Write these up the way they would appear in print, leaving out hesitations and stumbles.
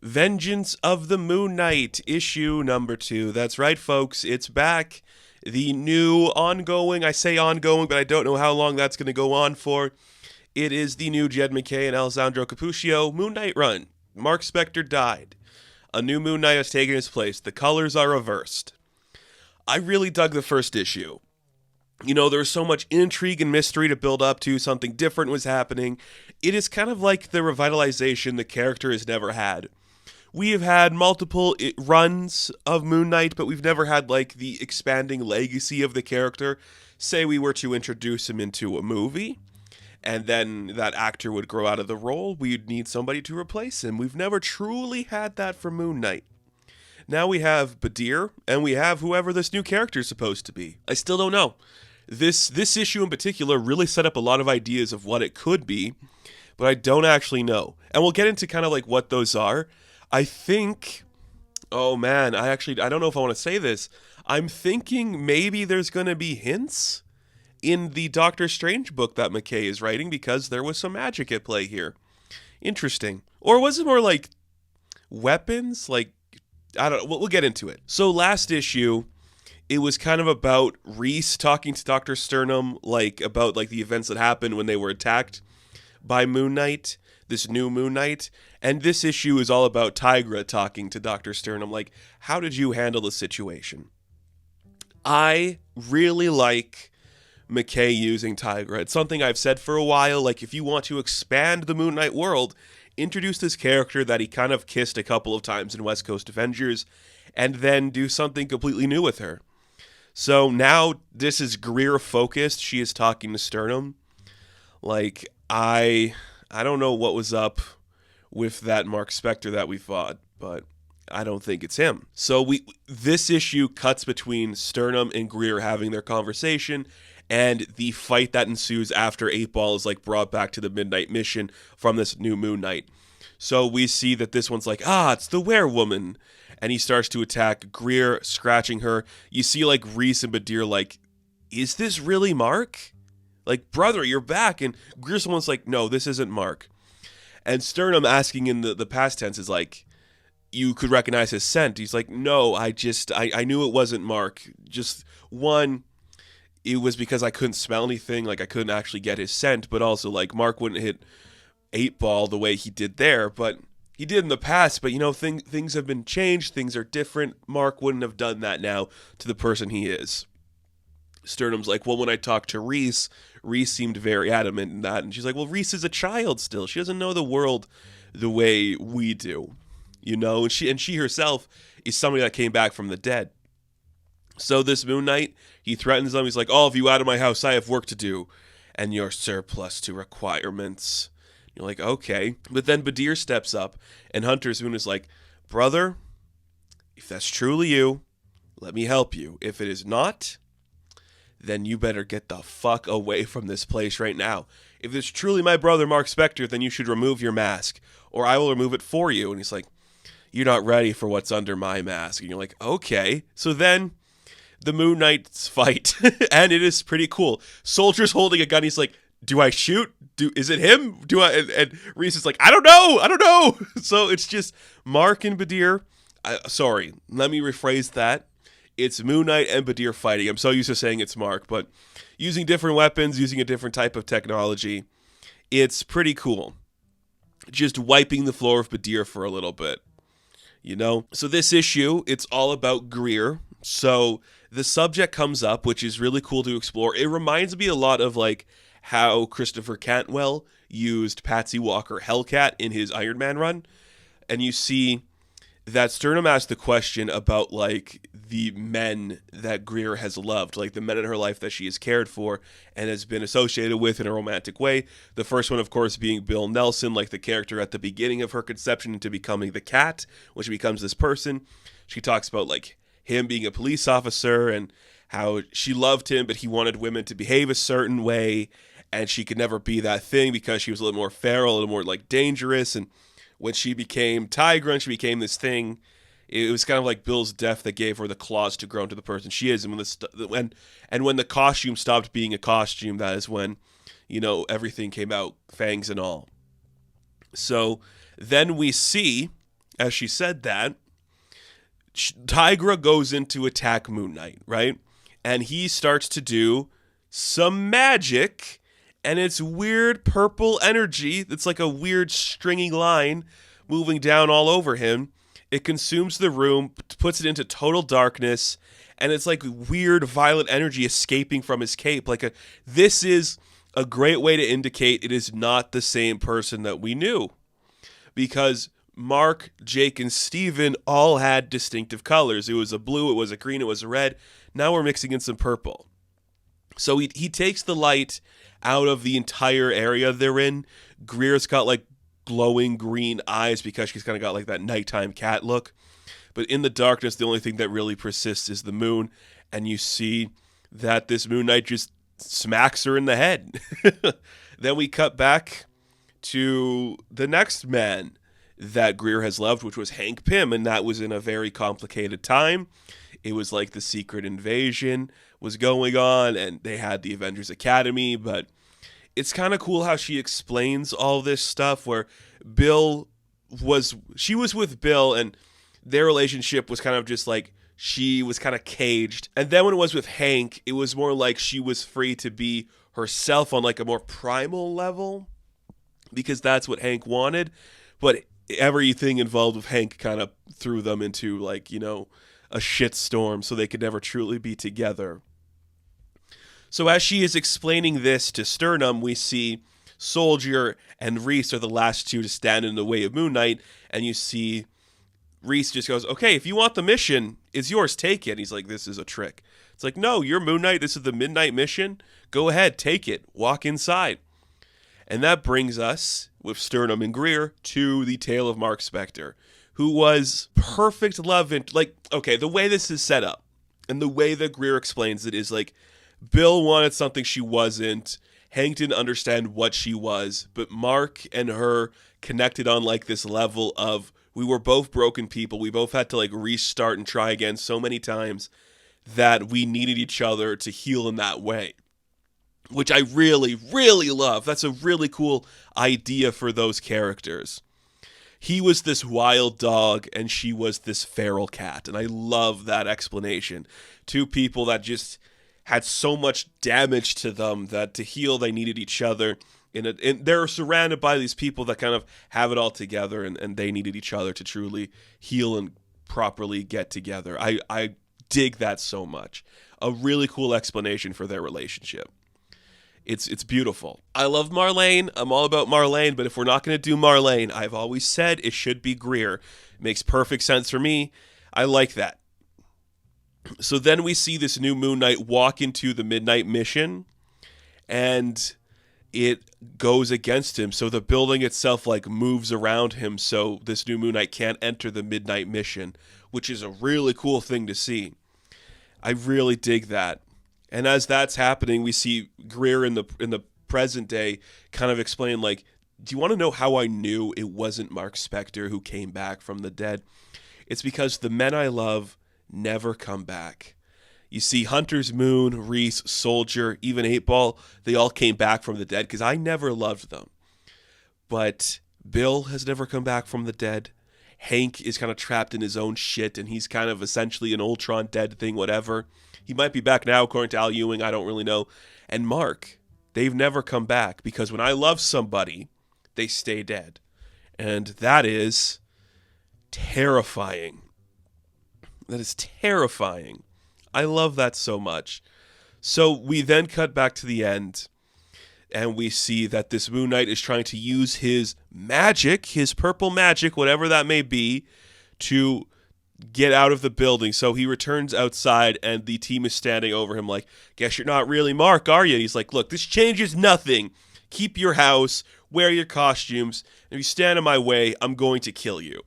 Vengeance of the Moon Knight, issue number 2. That's right, folks, it's back. The new ongoing, I say ongoing, but I don't know how long that's going to go on for. It is the new Jed MacKay and Alessandro Cappuccio Moon Knight run. Marc Spector died. A new Moon Knight has taken his place. The colors are reversed. I really dug the first issue. You know, there was so much intrigue and mystery to build up to. Something different was happening. It is kind of like the revitalization the character has never had. We have had multiple runs of Moon Knight, but we've never had, like, the expanding legacy of the character. Say we were to introduce him into a movie, and then that actor would grow out of the role. We'd need somebody to replace him. We've never truly had that for Moon Knight. Now we have Badir, and we have whoever this new character is supposed to be. I still don't know. This issue in particular really set up a lot of ideas of what it could be, but I don't actually know. And we'll get into kind of like what those are. I think, oh man, I don't know if I want to say this. I'm thinking maybe there's going to be hints in the Doctor Strange book that MacKay is writing because there was some magic at play here. Interesting. Or was it more like weapons? Like, I don't know. We'll get into it. So last issue, it was kind of about Reese talking to Dr. Sterman, like about like the events that happened when they were attacked by Moon Knight, this new Moon Knight. And this issue is all about Tigra talking to Dr. Sterman, like, how did you handle the situation? I really like MacKay using Tigra. It's something I've said for a while, like if you want to expand the Moon Knight world, introduce this character that he kind of kissed a couple of times in West Coast Avengers, and then do something completely new with her. So now this is Greer focused. She is talking to Sterman. Like, I don't know what was up with that Marc Spector that we fought, but I don't think it's him. So this issue cuts between Sterman and Greer having their conversation, and the fight that ensues after 8-Ball is like brought back to the Midnight Mission from this new Moon Knight. So we see that this one's like, it's the Werewoman. And he starts to attack Greer, scratching her. You see like Reese and Badir like, is this really Marc? Like, brother, you're back. And Greer's the one's like, no, this isn't Marc. And Sterman asking in the past tense is like, you could recognize his scent. He's like, no, I knew it wasn't Marc. Just one, it was because I couldn't smell anything. Like, I couldn't actually get his scent. But also, like, Marc wouldn't hit 8-Ball the way he did there. But he did in the past. But, you know, things have been changed. Things are different. Marc wouldn't have done that now to the person he is. Sterman's like, well, when I talked to Reese seemed very adamant in that. And she's like, well, Reese is a child still. She doesn't know the world the way we do, you know? And she herself is somebody that came back from the dead. So this Moon Knight, he threatens them. He's like, all of you out of my house, I have work to do. And you're surplus to requirements. You're like, okay. But then Badir steps up, and Hunter's Moon is like, brother, if that's truly you, let me help you. If it is not, then you better get the fuck away from this place right now. If it's truly my brother, Marc Spector, then you should remove your mask, or I will remove it for you. And he's like, you're not ready for what's under my mask. And you're like, okay. So then the Moon Knights fight, and it is pretty cool. Soldier's holding a gun. He's like, do I shoot? Is it him? And Reese is like, I don't know. So it's just Marc and Badir. Sorry, let me rephrase that. It's Moon Knight and Badir fighting. I'm so used to saying it's Marc, but using different weapons, using a different type of technology, it's pretty cool. Just wiping the floor of Badir for a little bit, you know? So this issue, it's all about Greer. So the subject comes up, which is really cool to explore. It reminds me a lot of like how Christopher Cantwell used Patsy Walker Hellcat in his Iron Man run. And you see that Sterman asked the question about, like, the men that Greer has loved, like the men in her life that she has cared for and has been associated with in a romantic way. The first one, of course, being Bill Nelson, like the character at the beginning of her conception into becoming the cat, when she becomes this person. She talks about, like, him being a police officer and how she loved him, but he wanted women to behave a certain way, and she could never be that thing because she was a little more feral, a little more, like, dangerous. And when she became Tigra and she became this thing, it was kind of like Bill's death that gave her the claws to grow into the person she is. And when the costume stopped being a costume, that is when, you know, everything came out, fangs and all. So then we see as she said that, Tigra goes in to attack Moon Knight, right? And he starts to do some magic, and it's weird purple energy that's like a weird stringy line moving down all over him. It consumes the room, puts it into total darkness, and it's like weird violet energy escaping from his cape. This is a great way to indicate it is not the same person that we knew. Because Mark, Jake, and Steven all had distinctive colors. It was a blue, it was a green, it was a red. Now we're mixing in some purple. So he takes the light out of the entire area they're in. Greer's got like glowing green eyes because she's kind of got like that nighttime cat look. But in the darkness, the only thing that really persists is the moon. And you see that this Moon Knight just smacks her in the head. Then we cut back to the next man that Greer has loved, which was Hank Pym, and that was in a very complicated time. It was like the secret invasion was going on, and they had the Avengers Academy, but it's kind of cool how she explains all this stuff where she was with Bill, and their relationship was kind of just like she was kind of caged. And then when it was with Hank, it was more like she was free to be herself on like a more primal level, because that's what Hank wanted. But everything involved with Hank kind of threw them into like, a shitstorm, so they could never truly be together. So as she is explaining this to Sterman, we see Soldier and Reese are the last two to stand in the way of Moon Knight, and you see Reese just goes, okay, if you want the mission, it's yours, take it. And he's like, this is a trick. It's like, no, you're Moon Knight, this is the Midnight Mission. Go ahead, take it, walk inside. And that brings us, with Sterman and Greer, to the tale of Marc Spector, who was perfect love. The way this is set up, and the way that Greer explains it is like, Bill wanted something she wasn't. Hank didn't understand what she was, but Mark and her connected on like this level of, we were both broken people. We both had to like restart and try again so many times that we needed each other to heal in that way, which I really, really love. That's a really cool idea for those characters. He was this wild dog and she was this feral cat, and I love that explanation. Two people that just had so much damage to them that to heal they needed each other. And they're surrounded by these people that kind of have it all together, and they needed each other to truly heal and properly get together. I dig that so much. A really cool explanation for their relationship. It's beautiful. I love Marlene. I'm all about Marlene, but if we're not going to do Marlene, I've always said it should be Greer. It makes perfect sense for me. I like that. So then we see this new Moon Knight walk into the Midnight Mission, and it goes against him. So the building itself like moves around him, so this new Moon Knight can't enter the Midnight Mission, which is a really cool thing to see. I really dig that. And as that's happening, we see Greer in the present day kind of explain like, do you want to know how I knew it wasn't Marc Spector who came back from the dead? It's because the men I love never come back. You see, Hunter's Moon, Reese, Soldier, even 8-Ball, they all came back from the dead because I never loved them. But Bill has never come back from the dead. Hank is kind of trapped in his own shit, and he's kind of essentially an Ultron dead thing, whatever. He might be back now, according to Al Ewing, I don't really know. And Mark, they've never come back because when I love somebody, they stay dead. And that is terrifying. That is terrifying. I love that so much. So we then cut back to the end, and we see that this Moon Knight is trying to use his magic, his purple magic, whatever that may be, to get out of the building. So he returns outside, and the team is standing over him like, guess you're not really Mark, are you? And he's like, look, this changes nothing. Keep your house, wear your costumes. If you stand in my way, I'm going to kill you.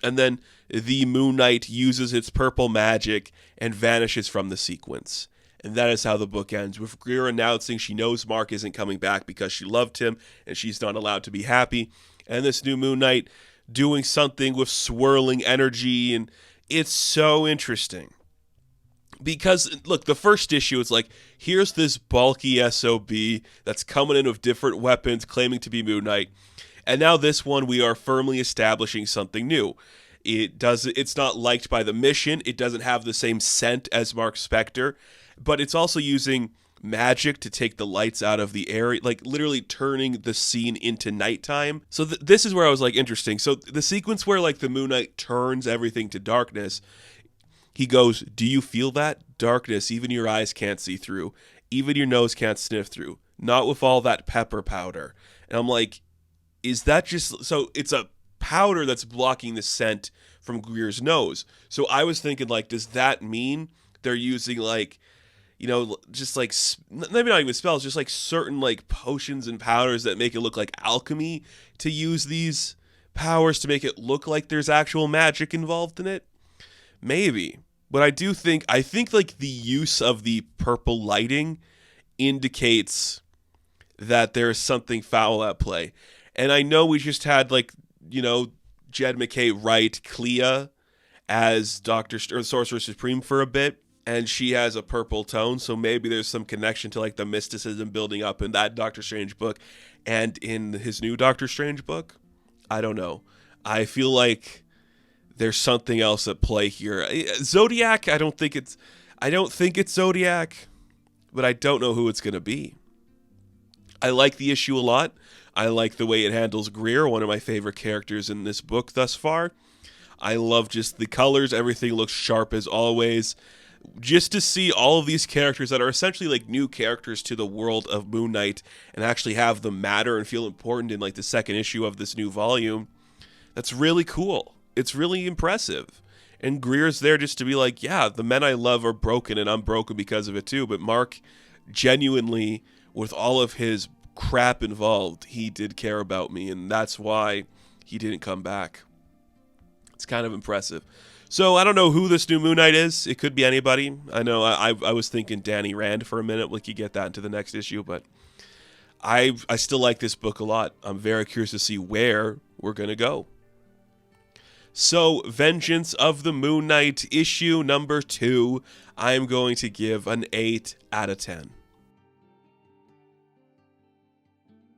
And then the Moon Knight uses its purple magic and vanishes from the sequence. And that is how the book ends, with Greer announcing she knows Mark isn't coming back because she loved him and she's not allowed to be happy. And this new Moon Knight doing something with swirling energy, and it's so interesting. Because, look, the first issue is like, here's this bulky SOB that's coming in with different weapons, claiming to be Moon Knight. And now this one, we are firmly establishing something new. It's not liked by the mission. It doesn't have the same scent as Mark Spector, but it's also using magic to take the lights out of the area, like literally turning the scene into nighttime. So this is where I was like, interesting. So the sequence where like the Moon Knight turns everything to darkness, he goes, "Do you feel that? Darkness, even your eyes can't see through. Even your nose can't sniff through. Not with all that pepper powder." And I'm like, is that just... So it's a powder that's blocking the scent from Greer's nose. So I was thinking, like, does that mean they're using, like, just like, maybe not even spells, just like certain like potions and powders that make it look like alchemy to use these powers to make it look like there's actual magic involved in it? Maybe. But I think like the use of the purple lighting indicates that there's something foul at play. And I know we just had like, Jed McKay write Clea as Sorcerer Supreme for a bit, and she has a purple tone, so maybe there's some connection to like the mysticism building up in that Doctor Strange book and in his new Doctor Strange book. I don't know. I feel like there's something else at play here. Zodiac, I don't think it's Zodiac, but I don't know who it's going to be. I like the issue a lot. I like the way it handles Greer, one of my favorite characters in this book thus far. I love just the colors. Everything looks sharp as always. Just to see all of these characters that are essentially like new characters to the world of Moon Knight and actually have them matter and feel important in like the second issue of this new volume, that's really cool. It's really impressive. And Greer's there just to be like, yeah, the men I love are broken and I'm broken because of it too. But Mark, genuinely, with all of his crap involved, he did care about me, and that's why he didn't come back. It's kind of impressive. So I don't know who this new Moon Knight is. It could be anybody. I know I was thinking Danny Rand for a minute. We could get that into the next issue, but I still like this book a lot. I'm very curious to see where we're going to go. So, Vengeance of the Moon Knight, issue number 2, I am going to give an 8 out of 10.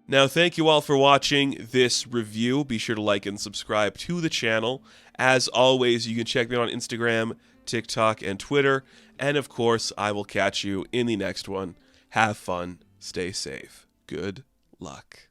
Now, thank you all for watching this review. Be sure to like and subscribe to the channel. As always, you can check me out on Instagram, TikTok, and Twitter. And of course, I will catch you in the next one. Have fun. Stay safe. Good luck.